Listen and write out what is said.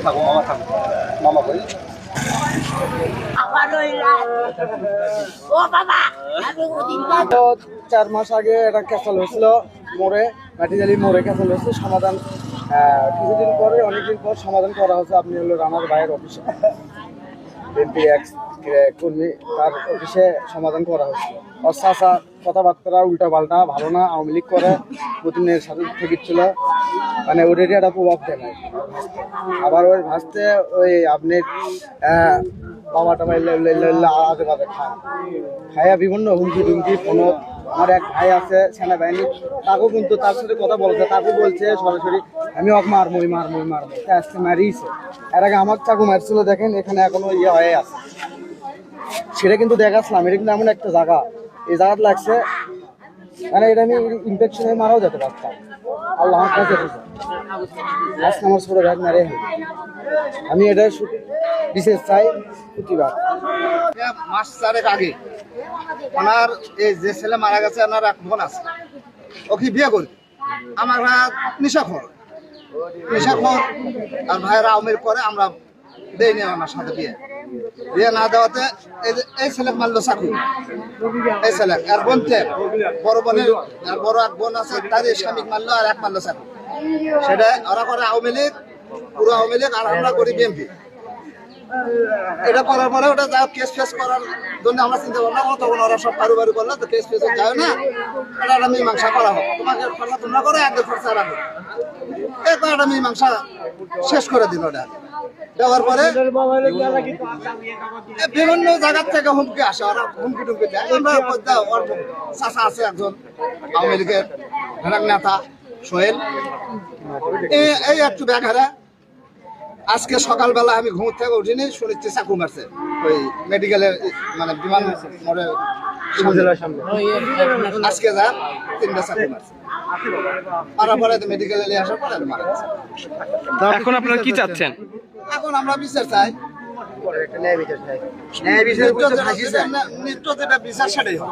থাকো মামা, থাকো মামা বলি। তো 4 মাস আগে একটা ক্যাসেল হয়েছিল মোড়ে, মাটিজালি মোড়ে ক্যাসেল হয়েছে। সমাধান কিছুদিন পরে, অনেকদিন পর সমাধান করা হচ্ছে। আপনি হলো রানার ভাইয়ের অফিসে, বিএনপি এক্স কর্মী, তার অফিসে সমাধান করা হচ্ছে। ওর চাচা কথাবার্তা উল্টা পাল্টা, ভালো না, আওয়ামী লীগ করে, পুতিনের সাথে ঠেকিচ্ছিল, মানে ওদেরই একটা প্রভাব দেয় নাই। আবার ওই ভাসতে ওই আপনি বাবাটা আজে বাজে খায়া বিভিন্ন হুমকি টুমকি ফোন। আমার এক ভাই আছে সেনাবাহিনী, তাকেও কিন্তু তার সাথে কথা বলছে, তাকে বলছে সরাসরি আমি ওকে মারমই আজকে মারিয়েছে। এর আগে আমার চাকু মারছিল, দেখেন এখানে এখনো ইয়ে হয়ে আছে। সেটা কিন্তু দেখাচ্ছিলাম, এটা কিন্তু এমন একটা জায়গা, এই জায়গাটা লাগছে মানে এটা আমি ইনফেকশন হয়ে মারাও যেতে পারতাম। আল্লাহ আমার কাছে আজকে আমার ছোট ভাই মারে। আমি এটা বিশেষ চাই প্রতিবার। মাস 4 আগে ওনার এই যে ছেলে মারা গেছে, ওনার এক বোন আছে, ওকে বিয়ে করি। আমার ভাই নেশাখোর আর ভাইয়েরা আওয়ামী লীগ করে, আমরা দেয়নি ওনার সাথে বিয়ে না দেওয়াতে এই ছেলে মারলো চাকু। এই ছেলে আর বোনতে বড় বোনের আর বড় এক বোন আছে, তার স্বামী মারলো আর এক মারলো চাকু। সেটা ওরা করে আওয়ামী লীগ, পুরো আওয়ামী লীগ, আর আমরা করি বিএনপি। এটা করার পরে ওটা যা কেস ফেস করার জন্য আমরা চিন্তা করলাম, তখন ওরা সব কারুবারু করলো, তো কেস ফেস যায় না, এটা একটা মীমাংসা করা হোক। তোমাকে খরচা তোমরা করে, একদের খরচা রাখো, এরপর একটা মীমাংসা শেষ করে দিল। ওটা দেওয়ার পরে বিভিন্ন জায়গার থেকে হুমকি আসে, ওরা হুমকি টুমকি দেয়। আমরা ওর চাচা আছে একজন আওয়ামী লীগের নেতা সোহেল, এই একটু ব্যাঘারা। আজকে সকালবেলা আমি ঘুম থেকে উঠিনি, শুনেছি চাকু মারছে ওই মেডিকেলের, মানে বিমান মোড়ে সামনে। আজকে যা 3টা চাকু মারছে, মারার পরে মেডিকেলে নিয়ে আসার পরে মারা গেছে। এখন আপনারা কি চাচ্ছেন? এখন আমরা বিচার চাই, ন্যায় বিচার চাই, ন্যায় বিচার যেটা বিচার সেটাই হোক।